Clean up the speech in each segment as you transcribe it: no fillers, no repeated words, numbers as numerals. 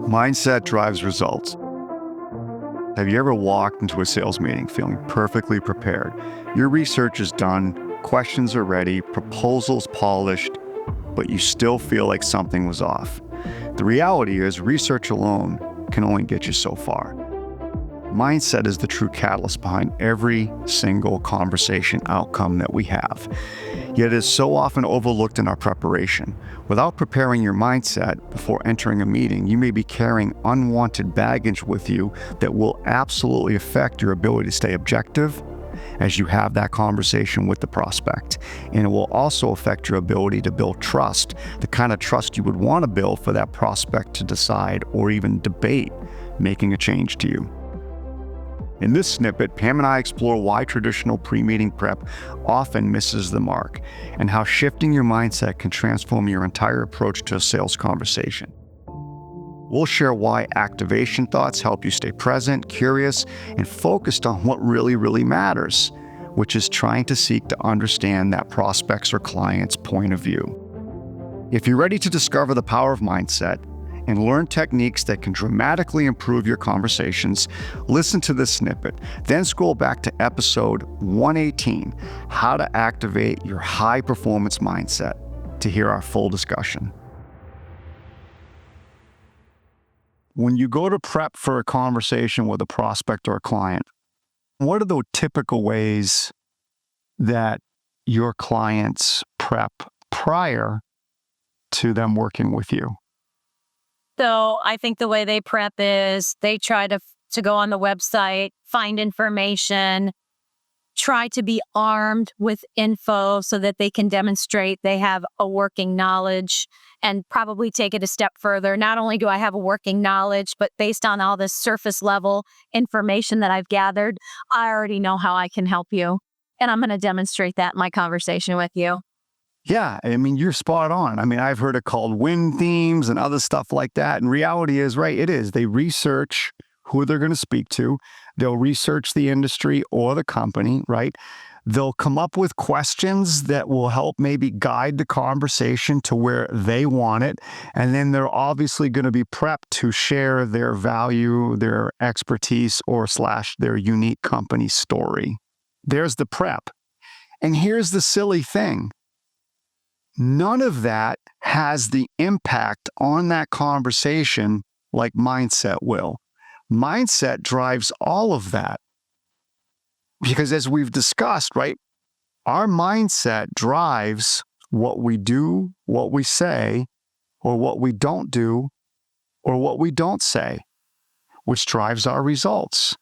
Mindset drives results. Have you ever walked into a sales meeting feeling perfectly prepared? Your research is done, questions are ready, proposals polished, but you still feel like something was off. The reality is, research alone can only get you so far. Mindset is the true catalyst behind every single conversation outcome that we have. Yet it is so often overlooked in our preparation. Without preparing your mindset before entering a meeting, you may be carrying unwanted baggage with you that will absolutely affect your ability to stay objective as you have that conversation with the prospect. And it will also affect your ability to build trust, the kind of trust you would want to build for that prospect to decide or even debate making a change to you. In this snippet, Pam and I explore why traditional pre-meeting prep often misses the mark and how shifting your mindset can transform your entire approach to a sales conversation. We'll share why activation thoughts help you stay present, curious, and focused on what really matters, which is trying to seek to understand that prospect's or client's point of view. If you're ready to discover the power of mindset and learn techniques that can dramatically improve your conversations, listen to this snippet, then scroll back to episode 118, How to Activate Your High Performance Mindset, to hear our full discussion. When you go to prep for a conversation with a prospect or a client, what are the typical ways that your clients prep prior to them working with you? So I think the way they prep is they try to go on the website, find information, try to be armed with info so that they can demonstrate they have a working knowledge, and probably take it a step further. Not only do I have a working knowledge, but based on all this surface level information that I've gathered, I already know how I can help you. And I'm going to demonstrate that in my conversation with you. Yeah, I mean, you're spot on. I mean, I've heard it called win themes and other stuff like that. And reality is, right, it is. They research who they're going to speak to. They'll research the industry or the company, right? They'll come up with questions that will help maybe guide the conversation to where they want it. And then they're obviously going to be prepped to share their value, their expertise, or / their unique company story. There's the prep. And here's the silly thing. None of that has the impact on that conversation like mindset will. Mindset drives all of that. Because as we've discussed, right, our mindset drives what we do, what we say, or what we don't do, or what we don't say, which drives our results.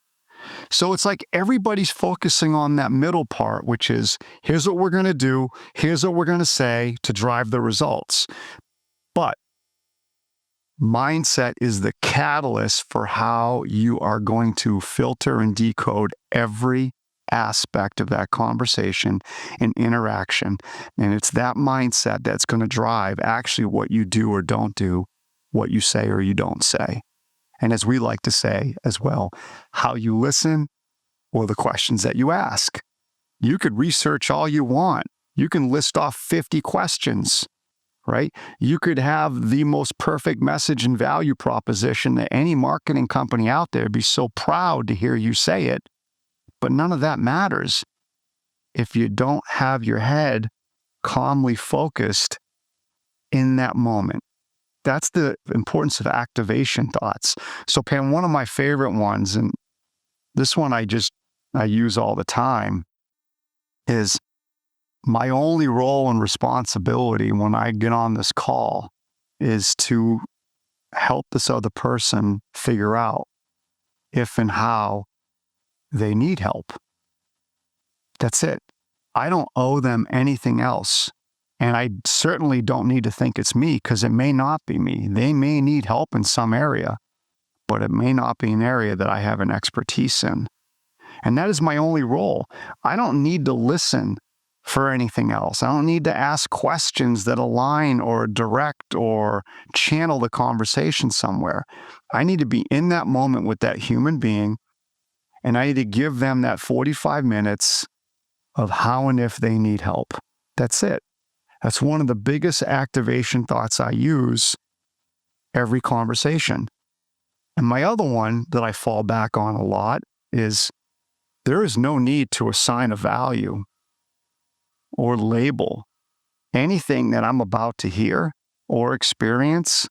So it's like everybody's focusing on that middle part, which is, here's what we're going to do, here's what we're going to say to drive the results. But mindset is the catalyst for how you are going to filter and decode every aspect of that conversation and interaction. And it's that mindset that's going to drive actually what you do or don't do, what you say or you don't say. And as we like to say as well, how you listen or the questions that you ask. You could research all you want. You can list off 50 questions, right? You could have the most perfect message and value proposition that any marketing company out there would be so proud to hear you say it. But none of that matters if you don't have your head calmly focused in that moment. That's the importance of activation thoughts. So Pam, one of my favorite ones, and this one I use all the time, is my only role and responsibility when I get on this call is to help this other person figure out if and how they need help. That's it. I don't owe them anything else. And I certainly don't need to think it's me, because it may not be me. They may need help in some area, but it may not be an area that I have an expertise in. And that is my only role. I don't need to listen for anything else. I don't need to ask questions that align or direct or channel the conversation somewhere. I need to be in that moment with that human being, and I need to give them that 45 minutes of how and if they need help. That's it. That's one of the biggest activation thoughts I use every conversation. And my other one that I fall back on a lot is there is no need to assign a value or label anything that I'm about to hear or experience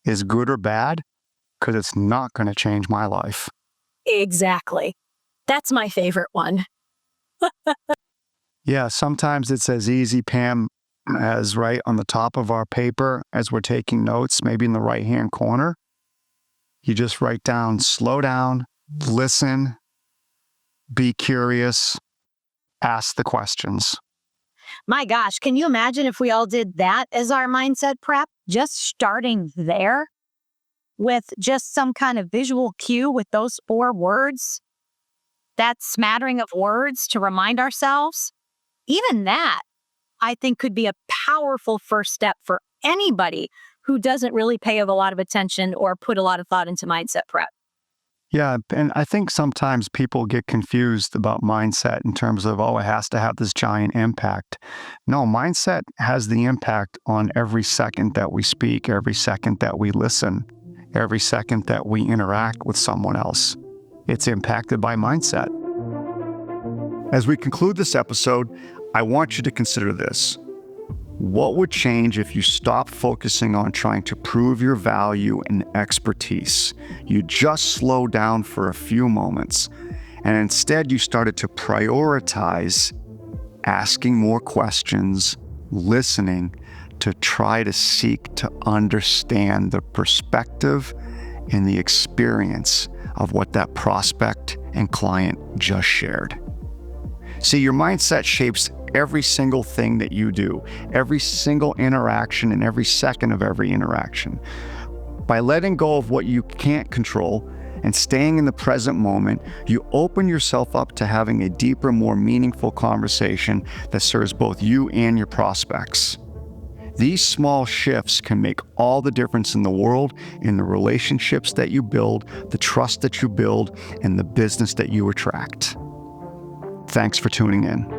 is good or bad, because it's not going to change my life. Exactly. That's my favorite one. Yeah, sometimes it's as easy, Pam, as right on the top of our paper as we're taking notes, maybe in the right-hand corner. You just write down, slow down, listen, be curious, ask the questions. My gosh, can you imagine if we all did that as our mindset prep? Just starting there with just some kind of visual cue with those 4 words, that smattering of words to remind ourselves. Even that, I think, could be a powerful first step for anybody who doesn't really pay a lot of attention or put a lot of thought into mindset prep. Yeah, and I think sometimes people get confused about mindset in terms of, oh, it has to have this giant impact. No, mindset has the impact on every second that we speak, every second that we listen, every second that we interact with someone else. It's impacted by mindset. As we conclude this episode, I want you to consider this. What would change if you stopped focusing on trying to prove your value and expertise? You just slow down for a few moments, and instead you started to prioritize asking more questions, listening, to try to seek to understand the perspective and the experience of what that prospect and client just shared. See, your mindset shapes every single thing that you do, every single interaction and every second of every interaction. By letting go of what you can't control and staying in the present moment, you open yourself up to having a deeper, more meaningful conversation that serves both you and your prospects. These small shifts can make all the difference in the world, in the relationships that you build, the trust that you build, and the business that you attract. Thanks for tuning in.